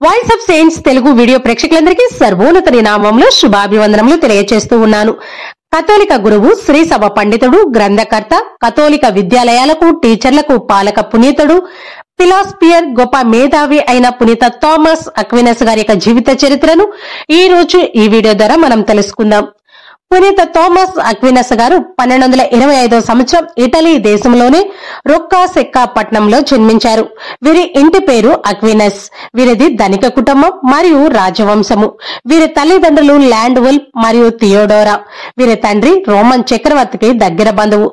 Voice of saints Telugu video ప్రేక్షకులందరికీ సర్వోన్నత నామంలో శుభాభివందనములు తెలియజేస్తూ ఉన్నాను. కథోలిక గురువు, శ్రీ సభ పండితుడు, గ్రంథకర్త, కథోలిక విద్యాలయాలకు టీచర్లకు పాలక పునీతుడు, ఫిలాసఫియర్, గొప్ప మేధావి అయిన పునీత థామస్ అక్వినస్ గారి యొక్క జీవిత చరిత్రను ఈ రోజు ఈ వీడియో ద్వారా మనం తెలుసుకుందాం. పునీత థామస్ అక్వినస్ గారు 1225 సంవత్సరం ఇటలీ దేశంలోని రొక్కాసెక్కా పట్టణంలో జన్మించారు. వీరి ఇంటి పేరు అక్వినస్. వీరిది ధనిక కుటుంబం మరియు రాజవంశము. వీరి తల్లిదండ్రులు ల్యాండ్వుల్ మరియు థియోడోరా. వీరి తండ్రి రోమన్ చక్రవర్తికి దగ్గర బంధువు.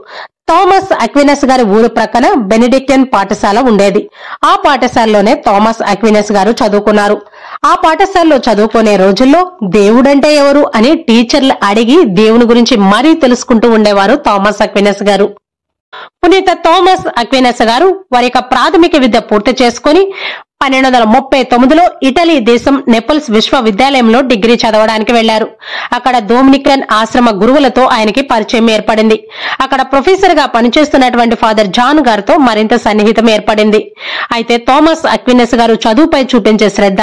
థామస్ అక్వినస్ గారి ఊరు ప్రక్కన బెనెడిక్టియన్ పాఠశాల ఉండేది. ఆ పాఠశాలలోనే థామస్ అక్వినస్ గారు చదువుకున్నారు. ఆ పాఠశాలలో చదువుకునే రోజుల్లో దేవుడంటే ఎవరు అని టీచర్లు అడిగి దేవుని గురించి మరీ తెలుసుకుంటూ ఉండేవారు థామస్ అక్వినస్ గారు. పునీత థామస్ అక్వినస్ గారు వారి యొక్క ప్రాథమిక విద్య పూర్తి చేసుకుని 1239లో ఇటలీ దేశం నెపల్స్ విశ్వవిద్యాలయంలో డిగ్రీ చదవడానికి వెళ్లారు. అక్కడ డొమినికన్ ఆశ్రమ గురువులతో ఆయనకి పరిచయం ఏర్పడింది. అక్కడ ప్రొఫెసర్ గా పనిచేస్తున్నటువంటి ఫాదర్ జాన్ గారితో మరింత సన్నిహితం ఏర్పడింది. అయితే థామస్ అక్వినస్ గారు చదువుపై చూపించే శ్రద్ధ,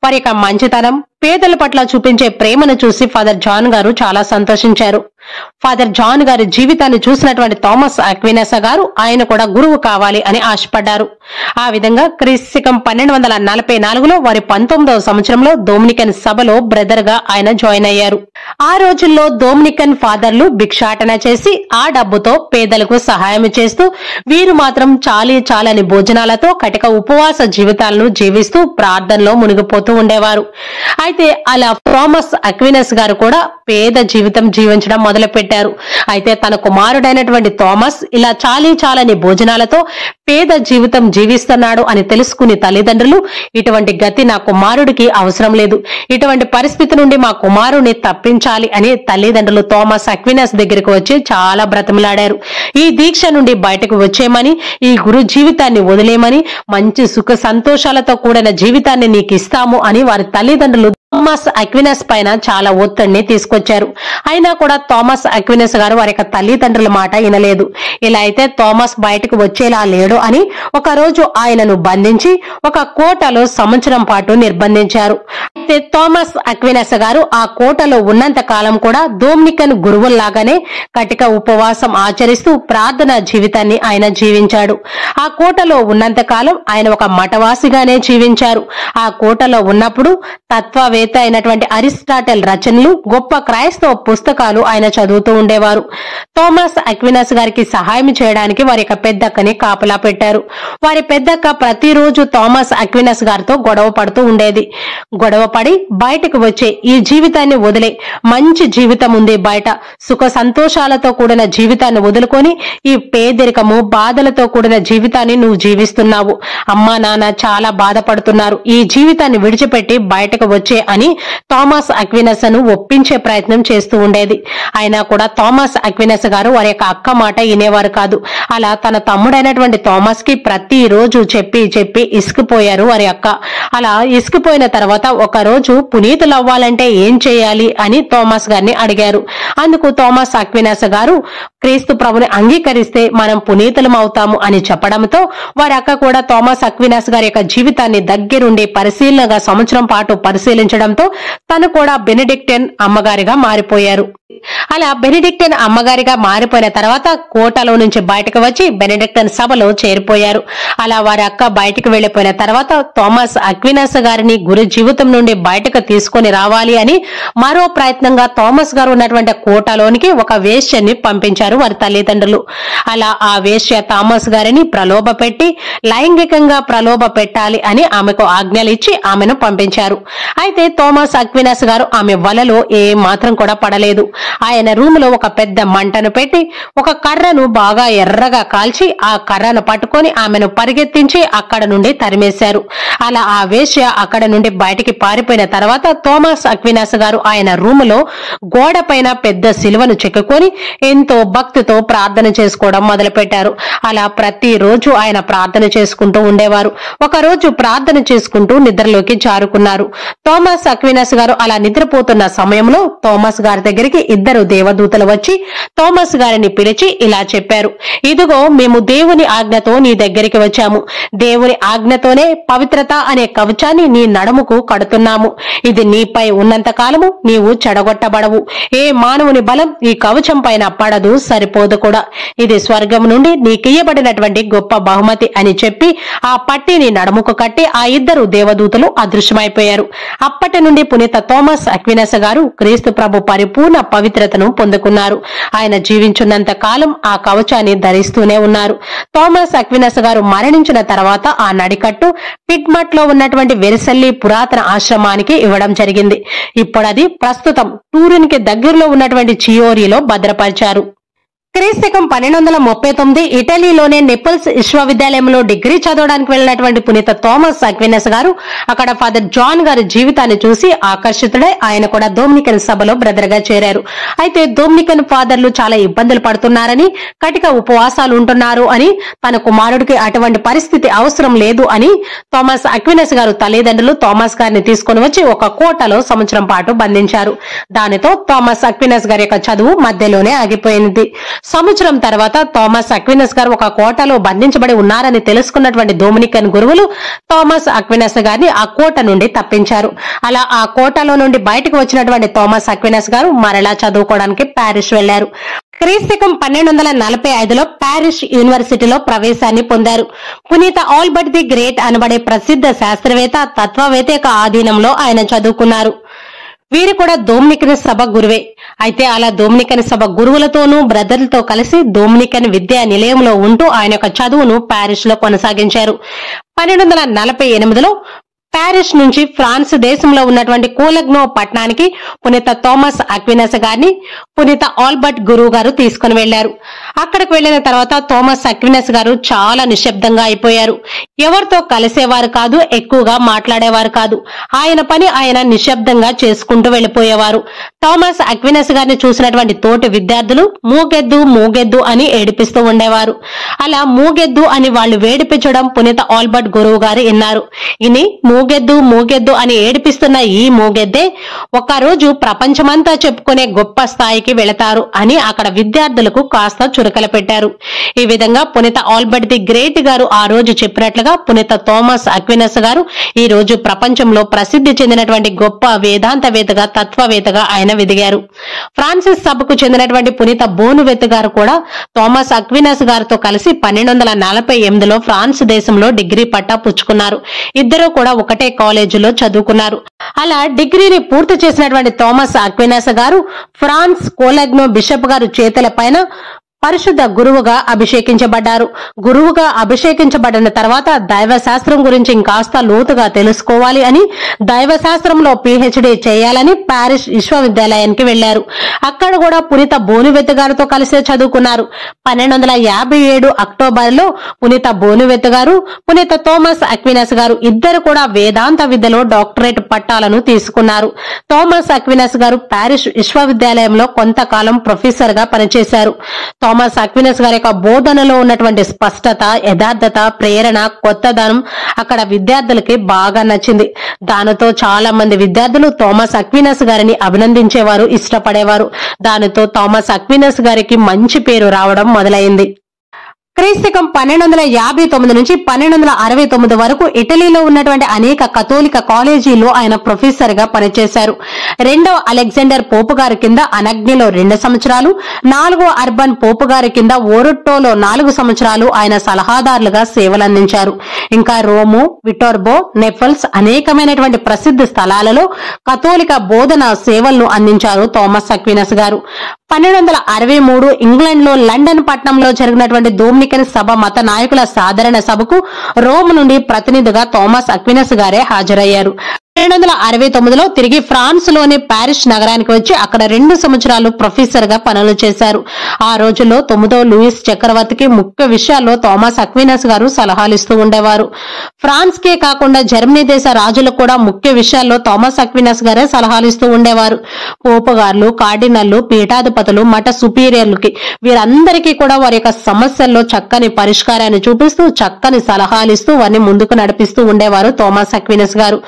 వారి యొక్క మంచితనం, పేదల పట్ల చూపించే ప్రేమను చూసి ఫాదర్ జాన్ గారు చాలా సంతోషించారు. ఫాదర్ జాన్ గారి జీవితాన్ని చూసినటువంటి థామస్ అక్వినస్ గారు ఆయన కూడా గురువు కావాలి అని ఆశపడ్డారు. ఆ విధంగా క్రీస్తు 1244లో వారి 19వ సంవత్సరంలో డొమినికన్ సభలో బ్రదర్ గా ఆయన జాయిన్ అయ్యారు. ఆ రోజుల్లో డొమినికన్ ఫాదర్లు భిక్షాటన చేసి ఆ డబ్బుతో పేదలకు సహాయం చేస్తూ వీరు మాత్రం చాలని భోజనాలతో కటిక ఉపవాస జీవితాలను జీవిస్తూ ప్రార్థనలో మునిగిపోతూ ఉండేవారు. అయితే అలా థామస్ అక్వినస్ గారు కూడా పేద జీవితం జీవించడం మొదలు పెట్టారు. అయితే తన కుమారుడైనటువంటి థామస్ ఇలా చాలని భోజనాలతో పేద జీవితం జీవిస్తున్నాడు అని తెలుసుకుని తల్లిదండ్రులు, ఇటువంటి గతి నా కుమారుడికి అవసరం లేదు, ఇటువంటి పరిస్థితి నుండి మా కుమారుడిని తప్పించాలి అని తల్లిదండ్రులు థామస్ అక్వినస్ దగ్గరికి వచ్చి చాలా బ్రతిమలాడారు. ఈ దీక్ష నుండి బయటకు వచ్చేయమని, ఈ గురు జీవితాన్ని వదిలేయమని, మంచి సుఖ సంతోషాలతో కూడిన జీవితాన్ని నీకు ఇస్తాము అని వారి తల్లిదండ్రులు థామస్ అక్వినస్ పైన చాలా ఒత్తిడిని తీసుకొచ్చారు. అయినా కూడా థామస్ అక్వినస్ గారు వారి యొక్క తల్లిదండ్రుల మాట వినలేదు. ఇలా అయితే థామస్ బయటకు వచ్చేలా లేడు అని ఒక రోజు ఆయనను బంధించి ఒక కోటలో సంవత్సరం పాటు నిర్బంధించారు. అయితే థామస్ అక్వినస్ గారు ఆ కోటలో ఉన్నంత కాలం కూడా డొమినికన్ గురువుల్లాగానే కటిక ఉపవాసం ఆచరిస్తూ ప్రార్థనా జీవితాన్ని ఆయన జీవించాడు. ఆ కోటలో ఉన్నంత కాలం ఆయన ఒక మఠవాసిగానే జీవించారు. ఆ కోటలో ఉన్నప్పుడు తత్వవేత్త అయినటువంటి అరిస్టాటిల్ రచనలు, గొప్ప క్రైస్తవ పుస్తకాలు ఆయన చదువుతూ ఉండేవారు. థామస్ అక్వినస్ గారికి సహాయం చేయడానికి వారి యొక్క పెద్దక్కని కాపలా పెట్టారు. వారి పెద్దక్క ప్రతిరోజు థామస్ అక్వినస్ గారితో గొడవ పడుతూ ఉండేది. గొడవ పడి బయటకు వచ్చే, ఈ జీవితాన్ని వదిలే, మంచి జీవితం ఉంది బయట, సుఖ సంతోషాలతో కూడిన జీవితాన్ని వదులుకొని ఈ పేదరికము, బాధలతో కూడిన జీవితాన్ని నువ్వు జీవిస్తున్నావు, అమ్మా నాన్న చాలా బాధపడుతున్నారు, ఈ జీవితాన్ని విడిచిపెట్టి బయటకు వచ్చే అని థామస్ అక్వినస్ ను ఒప్పించే ప్రయత్నం చేస్తూ ఉండేది. అయినా కూడా థామస్ అక్వినస్ గారు వారి యొక్క అక్క మాట వినేవారు కాదు. అలా తన తమ్ముడైనటువంటి థామస్ కి ప్రతిరోజు చెప్పి ఇసుకుపోయారు వారి అక్క. అలా ఇసుకుపోయిన తర్వాత ఒక రోజు పునీతులు అవ్వాలంటే ఏం చేయాలి అని థామస్ గారిని అడిగారు. అందుకు థామస్ అక్వినస్ గారు క్రీస్తు ప్రభుని అంగీకరిస్తే మనం పునీతులం అవుతాము అని చెప్పడంతో వారి అక్క కూడా థామస్ అక్వినస్ గారి యొక్క జీవితాన్ని దగ్గరుండి పరిశీలనగా సంవత్సరం పాటు పరిశీలించడంతో తను కూడా బెనెడిక్టియన్ అమ్మగారిగా మారిపోయారు. అలా బెనెడిక్టియన్ అమ్మగారిగా మారిపోయిన తర్వాత కోటలో నుంచి బయటకు వచ్చి బెనెడిక్టియన్ సభలో చేరిపోయారు. అలా వారి అక్క బయటకు వెళ్లిపోయిన తర్వాత థామస్ అక్వినస్ గారిని గురు జీవితం నుండి బయటకు తీసుకొని రావాలి అని మరో ప్రయత్నంగా థామస్ గారు ఉన్నటువంటి కోటలోనికి ఒక వేశ్యని పంపించారు వారి తల్లిదండ్రులు. అలా ఆ వేశ్య థామస్ గారిని ప్రలోభ పెట్టి లైంగికంగా ప్రలోభ పెట్టాలి అని ఆమెకు ఆజ్ఞలు ఇచ్చి ఆమెను పంపించారు. అయితే థామస్ అక్వినస్ గారు ఆమె వలలో ఏ మాత్రం కూడా పడలేదు. ఆయన రూమ్ లో ఒక పెద్ద మంటను పెట్టి ఒక కర్రను బాగా ఎర్రగా కాల్చి ఆ కర్రను పట్టుకొని ఆమెను పరిగెత్తించి అక్కడ నుండి తరిమేశారు. అలా ఆ వేశ్య అక్కడ నుండి బయటికి పారిపోయిన తర్వాత థామస్ అక్వినస్ గారు ఆయన రూమ్ లో గోడ పైన పెద్ద సిలువను చెక్కుకొని ఎంతో భక్తితో ప్రార్థన చేసుకోవడం మొదలు పెట్టారు. అలా ప్రతిరోజు ఆయన ప్రార్థన చేసుకుంటూ ఉండేవారు. ఒక రోజు ప్రార్థన చేసుకుంటూ నిద్రలోకి జారుకున్నారు. థామస్ అక్వినస్ గారు అలా నిద్రపోతున్న సమయంలో థామస్ గారి దగ్గరికి ఇద్దరు దేవదూతలు వచ్చి థామస్ గారిని పిలిచి ఇలా చెప్పారు, ఇదిగో మేము దేవుని ఆజ్ఞతో నీ దగ్గరికి వచ్చాము. దేవుని ఆజ్ఞతోనే పవిత్రత అనే కవచాన్ని నీ నడుముకు కడుతున్నాము. ఇది నీపై ఉన్నంత కాలము నీవు చెడగొట్టబడవు. ఏ మానవుని బలం ఈ కవచం పైన పడదు, సరిపోదు కూడా. ఇది స్వర్గం నుండి నీకియ్యబడినటువంటి గొప్ప బహుమతి అని చెప్పి ఆ పట్టిని నడుముకు కట్టి ఆ ఇద్దరు దేవదూతలు అదృశ్యమైపోయారు. అప్పటి నుండి పునీత థామస్ అక్వినస్ గారు క్రీస్తు ప్రభు పరిపూర్ణ పవిత్రతను పొందుకున్నారు. ఆయన జీవించున్నంత కాలం ఆ కవచాన్ని ధరిస్తూనే ఉన్నారు. థామస్ అక్వినస్ గారు మరణించిన తర్వాత ఆ నడికట్టు పిట్మట్ లో ఉన్నటువంటి వెరిసెల్లి పురాతన ఆశ్రమానికి ఇవ్వడం జరిగింది. ఇప్పుడది ప్రస్తుతం టూరిన్ కి దగ్గరలో ఉన్నటువంటి చియోరిలో భద్రపరిచారు. క్రీస్తకం 1239 ఇటలీలోనే నెపిల్స్ విశ్వవిద్యాలయంలో డిగ్రీ చదవడానికి వెళ్లినటువంటి పునీత థామస్ అక్వినస్ గారు అక్కడ ఫాదర్ జాన్ గారి జీవితాన్ని చూసి ఆకర్షితుడై ఆయన కూడా డొమినికన్ సభలో బ్రదర్ గా చేరారు. అయితే డొమినికన్ ఫాదర్లు చాలా ఇబ్బందులు పడుతున్నారని, కటిక ఉపవాసాలు ఉంటున్నారు అని, తన కుమారుడికి అటువంటి పరిస్థితి అవసరం లేదు అని థామస్ అక్వినస్ గారు తల్లిదండ్రులు థామస్ గారిని తీసుకుని వచ్చి ఒక కోటలో సంవత్సరం పాటు బంధించారు. దానితో థామస్ అక్వినస్ గారి యొక్క చదువు మధ్యలోనే ఆగిపోయింది. సంవత్సరం తర్వాత థామస్ అక్వినస్ గారు ఒక కోటలో బంధించబడి ఉన్నారని తెలుసుకున్నటువంటి డొమినికన్ గురువులు థామస్ అక్వినస్ గారిని ఆ కోట నుండి తప్పించారు. అలా ఆ కోటలో నుండి బయటకు వచ్చినటువంటి థామస్ అక్వినస్ గారు మరలా చదువుకోవడానికి ప్యారిస్ వెళ్లారు. క్రీస్తకం 1245లో ప్యారిస్ యూనివర్సిటీలో ప్రవేశాన్ని పొందారు. పునీత ఆల్బర్ట్ ది గ్రేట్ అనబడే ప్రసిద్ధ శాస్త్రవేత్త, తత్వవేత్త యొక్క ఆధీనంలో ఆయన చదువుకున్నారు. వీరు కూడా డొమినికన్ సభ గురువే. అయితే అలా డొమినికన్ సభ గురువులతోనూ బ్రదర్లతో కలిసి డొమినికన్ విద్యా నిలయంలో ఉంటూ ఆయన యొక్క చదువును ప్యారిస్ లో కొనసాగించారు. 1248లో ప్యారిస్ నుంచి ఫ్రాన్స్ దేశంలో ఉన్నటువంటి కోలగ్నో పట్టణానికి పునీత థామస్ అక్వినస్ గారిని పునీత ఆల్బర్ట్ గురువు గారు తీసుకుని వెళ్లారు. అక్కడికి వెళ్లిన తర్వాత థామస్ అక్వినస్ గారు చాలా నిశ్శబ్దంగా అయిపోయారు. ఎవరితో కలిసేవారు కాదు, ఎక్కువగా మాట్లాడేవారు కాదు. ఆయన పని ఆయన నిశ్శబ్దంగా చేసుకుంటూ వెళ్లిపోయేవారు. థామస్ అక్వినస్ గారిని చూసినటువంటి తోటి విద్యార్థులు మూగెద్దు మూగెద్దు అని ఏడిపిస్తూ ఉండేవారు. అలా మూగెద్దు అని వాళ్ళు వేడిపించడం పునీత ఆల్బర్ట్ గురువు గారు విన్నారు. ఇని మూగెద్దు మూగెద్దు అని ఏడిపిస్తున్న ఈ మూగెద్దే ఒకరోజు ప్రపంచమంతా చెప్పుకునే గొప్ప స్థాయికి వెళతారు అని అక్కడ విద్యార్థులకు కాస్త చురకలు పెట్టారు. ఈ విధంగా పునీత ఆల్బర్ట్ ది గ్రేట్ గారు ఆ రోజు చెప్పినట్లుగా పునీత థామస్ అక్వినస్ గారు ఈ రోజు ప్రపంచంలో ప్రసిద్ధి చెందినటువంటి గొప్ప వేదాంతవేత్తగా, తత్వవేత్తగా ఆయన ఎదిగారు. ఫ్రాన్సిస్ సభకు చెందినటువంటి పునీత బోనువెత్ గారు కూడా థామస్ అక్వినస్ గారితో కలిసి 1248లో ఫ్రాన్స్ దేశంలో డిగ్రీ పట్టా పుచ్చుకున్నారు. ఇద్దరూ కూడా ఒకటే కాలేజీలో చదువుకున్నారు. అలా డిగ్రీని పూర్తి చేసినటువంటి థామస్ అక్వినస్ గారు ఫ్రాన్స్ కోలగ్నో బిషప్ గారు చేతుల పైన పరిశుద్ధ గురువుగా అభిషేకించబడ్డారు. గురువుగా అభిషేకించబడిన తర్వాత దైవ శాస్త్రం గురించి ఇంకాస్త లోతుగా తెలుసుకోవాలి అని, దైవ శాస్త్రంలో PhD చేయాలని ప్యారిస్ విశ్వవిద్యాలయానికి వెళ్లారు. అక్కడ కూడా పునీత బోనువెత్ గారితో కలిసే చదువుకున్నారు. 1257 అక్టోబర్లో పునీత బోనువెత్ గారు, పునీత థామస్ అక్వినస్ గారు ఇద్దరు కూడా వేదాంత విద్యలో డాక్టరేట్ పట్టాలను తీసుకున్నారు. థామస్ అక్వినస్ గారు ప్యారిస్ విశ్వవిద్యాలయంలో కొంతకాలం ప్రొఫెసర్ గా పనిచేశారు. థామస్ అక్వినస్ గారి యొక్క బోధనలో ఉన్నటువంటి స్పష్టత, యథార్థత, ప్రేరణ, కొత్తదనం అక్కడ విద్యార్థులకి బాగా నచ్చింది. దానితో చాలా మంది విద్యార్థులు థామస్ అక్వినస్ గారిని అభినందించేవారు, ఇష్టపడేవారు. దానితో థామస్ అక్వినస్ గారికి మంచి పేరు రావడం మొదలైంది. క్రీస్తకం 1259 నుంచి 1269 వరకు ఇటలీలో ఉన్నటువంటి అనేక కథోలిక కాలేజీలో ఆయన ప్రొఫెసర్ గా పనిచేశారు. రెండవ అలెగ్జాండర్ పోపు గారి కింద అనగ్నిలో 2 సంవత్సరాలు, 4వ అర్బన్ పోపు గారి కింద ఓరుట్టోలో 4 సంవత్సరాలు ఆయన సలహాదారులుగా సేవలందించారు. ఇంకా రోము, విటోర్బో, నెఫల్స్ అనేకమైనటువంటి ప్రసిద్ధ స్థలాలలో కథోలిక బోధన సేవలను అందించారు థామస్ అక్వినస్ గారు. 1263 ఇంగ్లాండ్ లో లండన్ పట్టణంలో జరిగినటువంటి డొమినికన్ సభ మత నాయకుల సాధారణ సభకు రోమ్ నుండి ప్రతినిధిగా థామస్ అక్వినస్ గారే హాజరయ్యారు. 1269లో తిరిగి ఫ్రాన్స్ లోని ప్యారిస్ నగరానికి వచ్చి అక్కడ 2 సంవత్సరాలు ప్రొఫెసర్ గా పనులు చేశారు. ఆ రోజుల్లో 9వ లూయిస్ చక్రవర్తికి ముఖ్య విషయాల్లో థామస్ అక్వినస్ గారు సలహాలు ఇస్తూ ఉండేవారు. ఫ్రాన్స్ కే కాకుండా జర్మనీ దేశ రాజులకు కూడా ముఖ్య విషయాల్లో థామస్ అక్వినస్ గారే సలహాలు ఇస్తూ ఉండేవారు. పోపు గారులు, కార్డినల్లు, పీఠాధిపతులు, మఠ సుపీరియర్లకి వీరందరికీ కూడా వారి యొక్క సమస్యల్లో చక్కని పరిష్కారాన్ని చూపిస్తూ, చక్కని సలహాలు ఇస్తూ వారిని ముందుకు నడిపిస్తూ ఉండేవారు థామస్ అక్వినస్ గారు.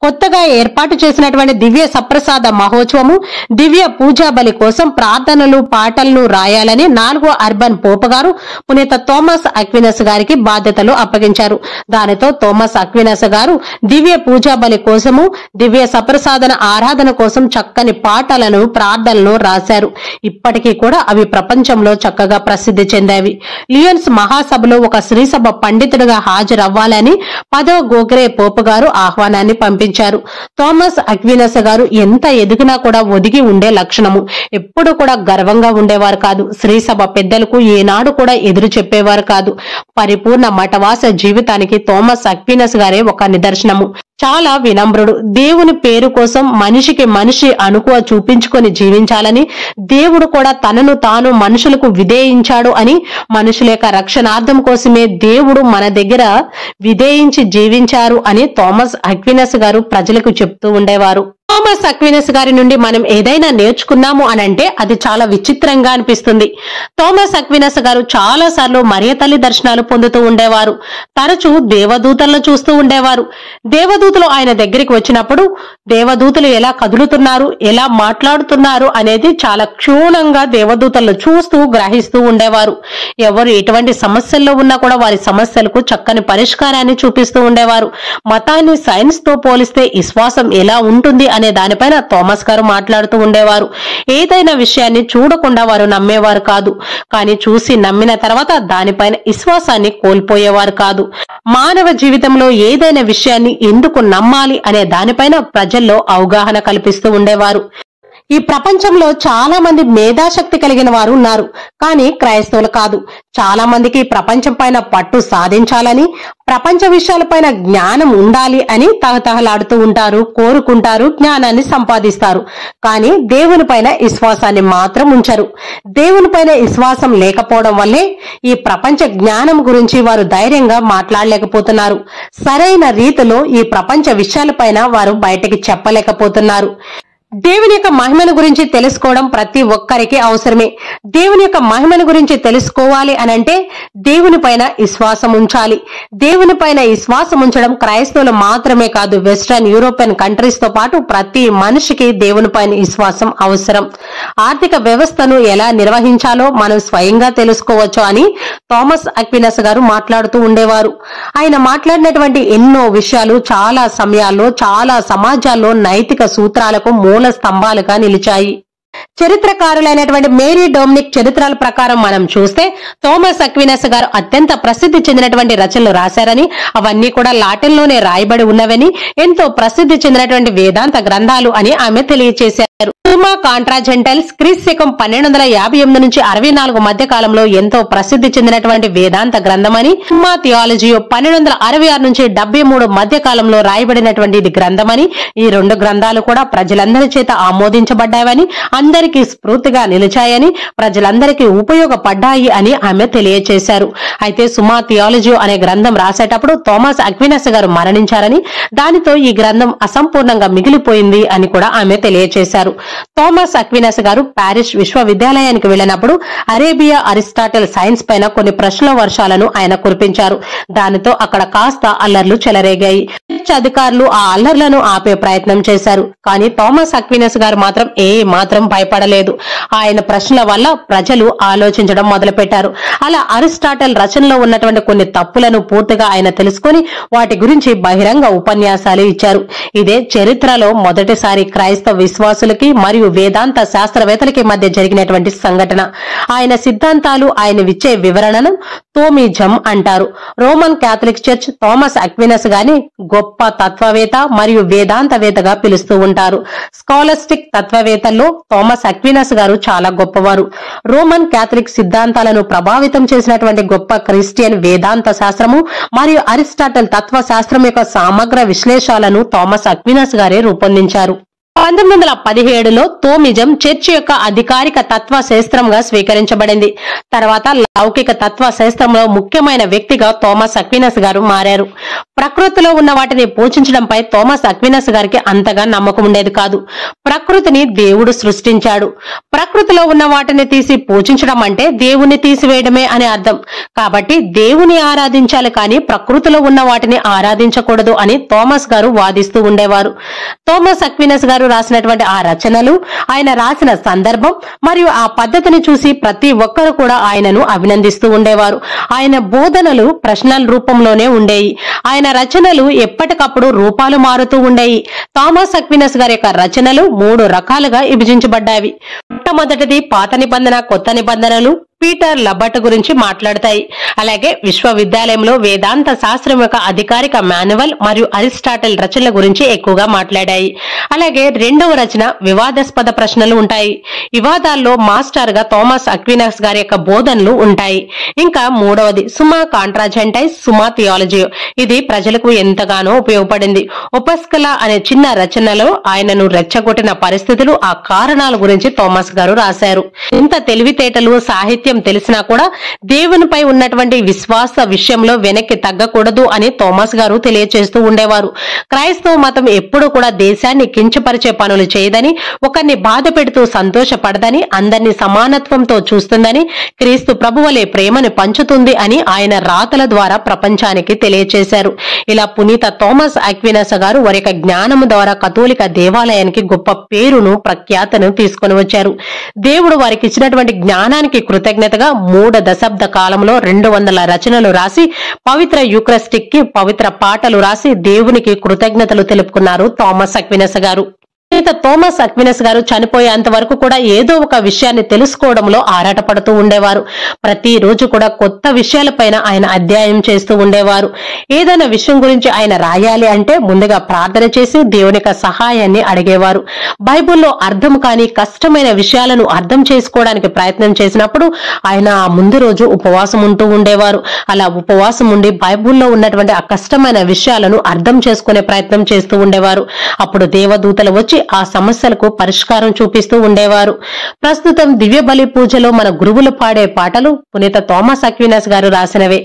కొత్తగా ఏర్పాటు చేసినటువంటి దివ్య సప్రసాద మహోత్సవము, దివ్య పూజా బలి కోసం ప్రార్థనలు పాటలను రాయాలని 4వ అర్బన్ పోప్ గారు పునీత థోమస్ అక్వినస్ గారికి బాధ్యతలు అప్పగించారు. దానితో థోమస్ అక్వినస్ గారు దివ్య పూజా బలి కోసము, దివ్య సప్రసాదన ఆరాధన కోసం చక్కని పాటలను ప్రార్థనలను రాశారు. ఇప్పటికీ కూడా అవి ప్రపంచంలో చక్కగా ప్రసిద్ధి చెందాయి. లియన్స్ మహాసభలో ఒక శ్రీసభ పండితుడిగా హాజరవ్వాలని 10వ గోగ్రే పోప్ గారు ఆహ్వానాన్ని పంపించారు. థోమస్ అక్వినస్ గారు ఎంత ఎదిగినా కూడా ఒదిగి ఉండే లక్షణము. ఎప్పుడు కూడా గర్వంగా ఉండేవారు కాదు. శ్రీసభ పెద్దలకు ఏనాడు కూడా ఎదురు చెప్పేవారు కాదు. పరిపూర్ణ మఠవాస జీవితానికి థోమస్ అక్వినస్ గారే ఒక నిదర్శనము. చాలా వినమ్రుడు. దేవుని పేరు కోసం మనిషికి మనిషి అనుకువ చూపించుకొని జీవించాలని, దేవుడు కూడా తనను తాను మనుషులకు విధేయించాడు అని, మనుషుల యొక్క రక్షణార్థం కోసమే దేవుడు మన దగ్గర విధేయించి జీవించారు అని థోమస్ అక్వినస్ గారు ప్రజలకు చెప్తూ ఉండేవారు. థోమస్ అక్వినస్ గారి నుండి మనం ఏదైనా నేర్చుకున్నాము అనంటే అది చాలా విచిత్రంగా అనిపిస్తుంది. థోమస్ అక్వినస్ గారు చాలా సార్లు మరియ తల్లి దర్శనాలు పొందుతూ ఉండేవారు. తరచూ దేవదూతలను చూస్తూ ఉండేవారు. దేవదూతలు ఆయన దగ్గరికి వచ్చినప్పుడు దేవదూతలు ఎలా కదులుతున్నారు, ఎలా మాట్లాడుతున్నారు అనేది చాలా క్షుణ్ణంగా దేవదూతలను చూస్తూ గ్రహిస్తూ ఉండేవారు. ఎవరు ఎటువంటి సమస్యల్లో ఉన్నా కూడా వారి సమస్యలకు చక్కని పరిష్కారాన్ని చూపిస్తూ ఉండేవారు. మతాన్ని సైన్స్ తో పోలిస్తే విశ్వాసం ఎలా ఉంటుంది అనే దానిపైన థోమస్ గారు మాట్లాడుతూ ఉండేవారు. ఏదైనా విషయాన్ని చూడకుండా వారు నమ్మేవారు కాదు, కానీ చూసి నమ్మిన తర్వాత దానిపైన విశ్వాసాన్ని కోల్పోయేవారు కాదు. మానవ జీవితంలో ఏదైనా విషయాన్ని ఎందుకు నమ్మాలి అనే దానిపైన ప్రజల్లో అవగాహన కల్పిస్తూ ఉండేవారు. ఈ ప్రపంచంలో చాలా మంది మేధాశక్తి కలిగిన వారు ఉన్నారు, కానీ క్రైస్తవులు కాదు. చాలా మందికి ప్రపంచం పైన పట్టు సాధించాలని, ప్రపంచ విషయాలపైన జ్ఞానం ఉండాలి అని తహతహలాడుతూ ఉంటారు, కోరుకుంటారు, జ్ఞానాన్ని సంపాదిస్తారు. కానీ దేవుని పైన విశ్వాసాన్ని మాత్రం ఉంచరు. దేవుని పైన విశ్వాసం లేకపోవడం వల్లే ఈ ప్రపంచ జ్ఞానం గురించి వారు ధైర్యంగా మాట్లాడలేకపోతున్నారు. సరైన రీతిలో ఈ ప్రపంచ విషయాలపైన వారు బయటకి చెప్పలేకపోతున్నారు. దేవుని యొక్క మహిమను గురించి తెలుసుకోవడం ప్రతి ఒక్కరికి అవసరమే. దేవుని యొక్క మహిమను గురించి తెలుసుకోవాలి అనంటే దేవుని పైన విశ్వాసం ఉంచాలి. దేవుని పైన విశ్వాసం ఉంచడం క్రైస్తవులు మాత్రమే కాదు, వెస్టర్న్ యూరోపియన్ కంట్రీస్ తో పాటు ప్రతి మనిషికి దేవుని పైన విశ్వాసం అవసరం. ఆర్థిక వ్యవస్థను ఎలా నిర్వహించాలో మనం స్వయంగా తెలుసుకోవచ్చు అని థోమస్ అక్వినస్ గారు మాట్లాడుతూ ఉండేవారు. ఆయన మాట్లాడినటువంటి ఎన్నో విషయాలు చాలా సమయాల్లో, చాలా సమాజాల్లో నైతిక సూత్రాలకు మూల స్తంభాలుగా నిలిచాయి. చరిత్రకారులైనటువంటి మేరీ డొమినిక్ చరిత్రల ప్రకారం మనం చూస్తే థోమస్ అక్వినస్ గారు అత్యంత ప్రసిద్ధి చెందినటువంటి రచనలు రాశారని, అవన్నీ కూడా లాటిన్ లోనే రాయబడి ఉన్నవని, ఎంతో ప్రసిద్ధి చెందినటువంటి వేదాంత గ్రంథాలు అని ఆమె తెలియజేశారు. సుమా కాంట్రాజెంటల్స్ క్రీస్తు శకం 1258 నుంచి 64 మధ్య కాలంలో ఎంతో ప్రసిద్ధి చెందినటువంటి వేదాంత గ్రంథమని, సుమా థియాలజియో 1266 నుంచి 73 మధ్య కాలంలో రాయబడినటువంటి ఇది గ్రంథమని, ఈ రెండు గ్రంథాలు కూడా ప్రజలందరి చేత ఆమోదించబడ్డాయని, అందరికీ స్ఫూర్తిగా నిలిచాయని, ప్రజలందరికీ ఉపయోగపడ్డాయి అని ఆమె తెలియజేశారు. అయితే సుమా థియాలజియో అనే గ్రంథం రాసేటప్పుడు థోమస్ అక్వినస్ గారు మరణించారని, దానితో ఈ గ్రంథం అసంపూర్ణంగా మిగిలిపోయింది అని కూడా ఆమె తెలియజేశారు. థోమస్ అక్వినస్ గారు ప్యారిస్ విశ్వవిద్యాలయానికి వెళ్లినప్పుడు అరేబియా అరిస్టాటిల్ సైన్స్ పైన కొన్ని ప్రశ్నల వర్షాలను ఆయన కురిపించారు. దానితో అక్కడ కాస్త అల్లర్లు చెలరేగాయి. అధికారులు ఆ అల్లర్లను ఆపే ప్రయత్నం చేశారు, కానీ థోమస్ అక్వినస్ గారు మాత్రం మాత్రం భయపడలేదు. ఆయన ప్రశ్నల వల్ల ప్రజలు ఆలోచించడం మొదలుపెట్టారు. అలా అరిస్టాటిల్ రచనలో ఉన్నటువంటి కొన్ని తప్పులను పూర్తిగా ఆయన తెలుసుకొని వాటి గురించి బహిరంగ ఉపన్యాసాలు ఇచ్చారు. ఇదే చరిత్రలో మొదటిసారి క్రైస్తవ విశ్వాసులకి మరియు వేదాంత శాస్త్రవేత్తలకి మధ్య జరిగినటువంటి సంఘటన. ఆయన సిద్ధాంతాలు, ఆయన ఇచ్చే వివరణను థోమిజం అంటారు. రోమన్ క్యాథలిక్ చర్చ్ థోమస్ అక్వినస్ గాని గొప్ప తత్వవేత్త మరియు వేదాంతవేత్తగా పిలుస్తూ ఉంటారు. స్కాలస్టిక్ తత్వవేత్తల్లో థోమస్ అక్వినస్ గారు చాలా గొప్పవారు. రోమన్ క్యాథలిక్ సిద్ధాంతాలను ప్రభావితం చేసినటువంటి గొప్ప క్రిస్టియన్ వేదాంత శాస్త్రము మరియు అరిస్టాటిల్ తత్వ శాస్త్రం యొక్క సమగ్ర విశ్లేషణలను థోమస్ అక్వినస్ గారే రూపొందించారు. 1917లో థోమిజం చర్చ్ యొక్క అధికారిక తత్వ శాస్త్రంగా స్వీకరించబడింది. తర్వాత లౌకిక తత్వ శాస్త్రంలో ముఖ్యమైన వ్యక్తిగా థామస్ అక్వినస్ గారు మారారు. ప్రకృతిలో ఉన్న వాటిని పూజించడంపై థామస్ అక్వినస్ గారికి అంతగా నమ్మకం ఉండేది కాదు. ప్రకృతిని దేవుడు సృష్టించాడు, ప్రకృతిలో ఉన్న వాటిని తీసి పూజించడం అంటే దేవుణ్ణి తీసివేయడమే అని అర్థం. కాబట్టి దేవుని ఆరాధించాలి కానీ ప్రకృతిలో ఉన్న వాటిని ఆరాధించకూడదు అని థామస్ గారు వాదిస్తూ ఉండేవారు. థామస్ అక్వినస్ గారు రాసినటువంటి ఆ రచనలు, ఆయన రాసిన సందర్భం మరియు ఆ పద్ధతిని చూసి ప్రతి ఒక్కరు కూడా ఆయనను అభినందిస్తూ ఉండేవారు. ఆయన బోధనలు ప్రశ్నల రూపంలోనే ఉండేవి. ఆయన రచనలు ఎప్పటికప్పుడు రూపాలు మారుతూ ఉండేవి. థామస్ అక్వినస్ గారి యొక్క రచనలు 3 రకాలుగా విభజించబడ్డాయి. మొట్టమొదటిది పాత నిబంధన, కొత్త నిబంధనలు, పీటర్ లబర్ట్ గురించి మాట్లాడతాయి. అలాగే విశ్వవిద్యాలయంలో వేదాంత శాస్త్రం యొక్క అధికారిక మాన్యువల్ మరియు అరిస్టాటిల్ రచనల గురించి ఎక్కువగా మాట్లాడాయి. అలాగే రెండవ రచన వివాదాస్పద ప్రశ్నలు ఉంటాయి. వివాదాల్లో మాస్టర్ గా థామస్ అక్వినస్ గారి యొక్క బోధనలు ఉంటాయి. ఇంకా మూడవది సుమా కాంట్రాజెంటైస్, సుమా థియాలజీ. ఇది ప్రజలకు ఎంతగానో ఉపయోగపడింది. ఉపస్కల అనే చిన్న రచనలో ఆయనను రెచ్చగొట్టిన పరిస్థితులు, ఆ కారణాల గురించి థామస్ గారు రాశారు. ఇంత తెలివితేటలు, సాహిత్యం తెలిసినా కూడా దేవునిపై ఉన్నటువంటి విశ్వాస విషయంలో వెనక్కి తగ్గకూడదు అని థామస్ గారు తెలియచేస్తూ ఉండేవారు. క్రైస్తవ మతం ఎప్పుడూ కూడా దేశాన్ని కించపరిచే పనులు చేయదని, ఒకరిని బాధ పెడుతూ సంతోషపడదని, అందరినీ సమానత్వంతో చూస్తుందని, క్రీస్తు ప్రభువలే ప్రేమను పంచుతుంది అని ఆయన రాతల ద్వారా ప్రపంచానికి తెలియచేశారు. ఇలా పునీత థామస్ అక్వినస్ గారు వారి యొక్క జ్ఞానము ద్వారా కథోలిక దేవాలయానికి గొప్ప పేరును, ప్రఖ్యాతను తీసుకొని వచ్చారు. దేవుడు వారికి ఇచ్చినటువంటి జ్ఞానానికి కృతజ్ఞతగా 3 దశాబ్ద కాలంలో 200 రచనలు రాసి, పవిత్ర యూకరిస్టిక్ కి పవిత్ర పాటలు రాసి దేవునికి కృతజ్ఞతలు తెలుపుకున్నారు థామస్ అక్వినస్ గారు. థామస్ అక్వినస్ గారు చనిపోయేంత వరకు కూడా ఏదో ఒక విషయాన్ని తెలుసుకోవడంలో ఆరాటపడుతూ ఉండేవారు. ప్రతిరోజు కూడా కొత్త విషయాలపైన ఆయన అధ్యయనం చేస్తూ ఉండేవారు. ఏదైనా విషయం గురించి ఆయన రాయాలి అంటే ముందుగా ప్రార్థన చేసి దేవుని యొక్క సహాయాన్ని అడిగేవారు. బైబిల్లో అర్థం కాని కష్టమైన విషయాలను అర్థం చేసుకోవడానికి ప్రయత్నం చేసినప్పుడు ఆయన ఆ ముందు రోజు ఉపవాసం ఉంటూ ఉండేవారు. అలా ఉపవాసం ఉండి బైబిల్లో ఉన్నటువంటి ఆ కష్టమైన విషయాలను అర్థం చేసుకునే ప్రయత్నం చేస్తూ ఉండేవారు. అప్పుడు దేవదూతలు వచ్చి ఆ సమస్యలకు పరిష్కారం చూపిస్తూ ఉండేవారు. ప్రస్తుతం దివ్య బలి పూజలో మన గురువులు పాడే పాటలు పునీత థామస్ అక్వినస్ గారు రాసినవే.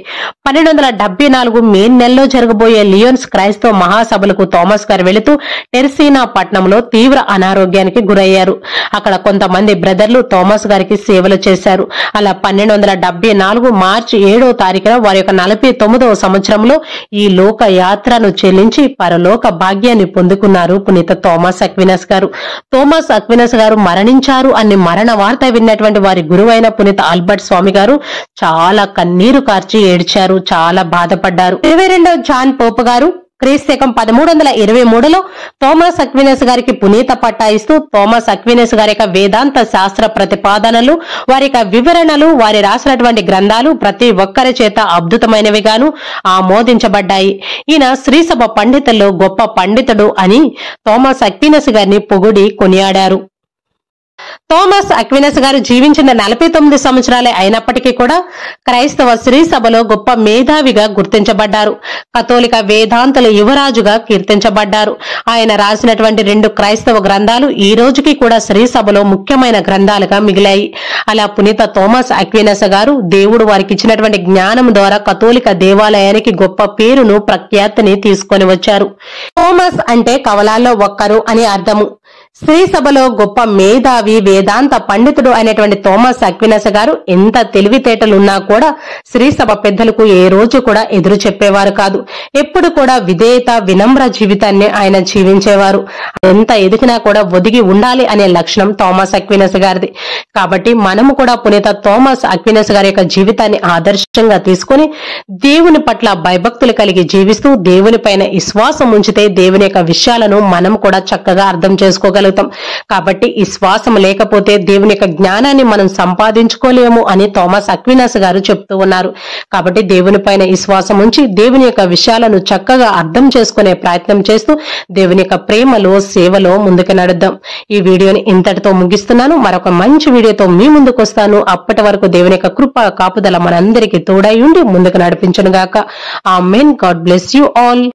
1274 మే నెలలో జరగబోయే లియోన్స్ క్రైస్తవ మహాసభలకు థామస్ గారు వెళుతూ టెర్సీనా పట్టణంలో తీవ్ర అనారోగ్యానికి గురయ్యారు. అక్కడ కొంతమంది బ్రదర్లు థామస్ గారికి సేవలు చేశారు. అలా 1274 మార్చి 7వ తారీఖున వారి యొక్క 49వ సంవత్సరంలో ఈ లోక యాత్రను చెల్లించి పరలోక భాగ్యాన్ని పొందుకున్నారు పునీత థామస్ అక్వినస్ గారు. థామస్ అక్వినస్ గారు మరణించారు అని మరణ వార్త విన్నటువంటి వారి గురువైన పునీత ఆల్బర్ట్ స్వామి గారు చాలా కన్నీరు కార్చి ఏడ్చారు, చాలా బాధపడ్డారు. 22వ జాన్ పోప్ గారు క్రీస్తకం 1323లో థామస్ అక్వినస్ గారికి పునీత పట్టా ఇస్తూ థామస్ అక్వినస్ గారి యొక్క వేదాంత శాస్త్ర ప్రతిపాదనలు, వారి యొక్క వివరణలు, వారి రాసినటువంటి గ్రంథాలు ప్రతి ఒక్కరి చేత అద్భుతమైనవిగాను ఆమోదించబడ్డాయి. ఈయన శ్రీసభ పండితుల్లో గొప్ప పండితుడు అని థామస్ అక్వినస్ గారిని పొగిడి కొనియాడారు. థామస్ అక్వినస్ గారు జీవించిన 49 సంవత్సరాలే అయినప్పటికీ కూడా క్రైస్తవ శ్రీ సభలో గొప్ప మేధావిగా గుర్తించబడ్డారు. కథోలిక వేదాంతుల యువరాజుగా కీర్తించబడ్డారు. ఆయన రాసినటువంటి 2 క్రైస్తవ గ్రంథాలు ఈ రోజుకి కూడా శ్రీ సభలో ముఖ్యమైన గ్రంథాలుగా మిగిలాయి. అలా పునీత థామస్ అక్వినస్ గారు దేవుడు వారికి ఇచ్చినటువంటి జ్ఞానం ద్వారా కథోలిక దేవాలయానికి గొప్ప పేరును, ప్రఖ్యాతిని తీసుకొని వచ్చారు. థామస్ అంటే కవలాల్లో ఒక్కరు అని అర్థము. శ్రీ సభలో గొప్ప మేధావి, వేదాంత పండితుడు అయినటువంటి థామస్ అక్వినస్ గారు ఎంత తెలివితేటలున్నా కూడా శ్రీ సభ పెద్దలకు ఏ రోజు కూడా ఎదురు చెప్పేవారు కాదు. ఎప్పుడు కూడా విధేయత, వినమ్ర జీవితాన్ని ఆయన జీవించేవారు. ఎంత ఎదిగినా కూడా ఒదిగి ఉండాలి అనే లక్షణం థామస్ అక్వినస్ గారిది. కాబట్టి మనము కూడా పునీత థామస్ అక్వినస్ గారి యొక్క జీవితాన్ని ఆదర్శంగా తీసుకుని దేవుని పట్ల భయభక్తులు కలిగి జీవిస్తూ దేవుని పైన విశ్వాసం ఉంచితే దేవుని యొక్క విషయాలను మనం కూడా చక్కగా అర్థం చేసుకోగలుగుతాం. కాబట్టి ఈ శ్వాసం లేకపోతే దేవుని యొక్క జ్ఞానాన్ని మనం సంపాదించుకోలేము అని థామస్ అక్వినస్ గారు చెప్తూ ఉన్నారు. కాబట్టి దేవుని పైన విశ్వాసం ఉంచి దేవుని యొక్క విషయాలను చక్కగా అర్థం చేసుకునే ప్రయత్నం చేస్తూ దేవుని యొక్క ప్రేమలో, సేవలో ముందుకు నడుద్దాం. ఈ వీడియోని ఇంతటితో ముగిస్తున్నాను. మరొక మంచి వీడియోతో మీ ముందుకు వస్తాను. అప్పటి వరకు దేవుని యొక్క కృప, కాపుదల మనందరికీ తోడై ఉండి ముందుకు నడిపించును గాక. Amen. God bless you all.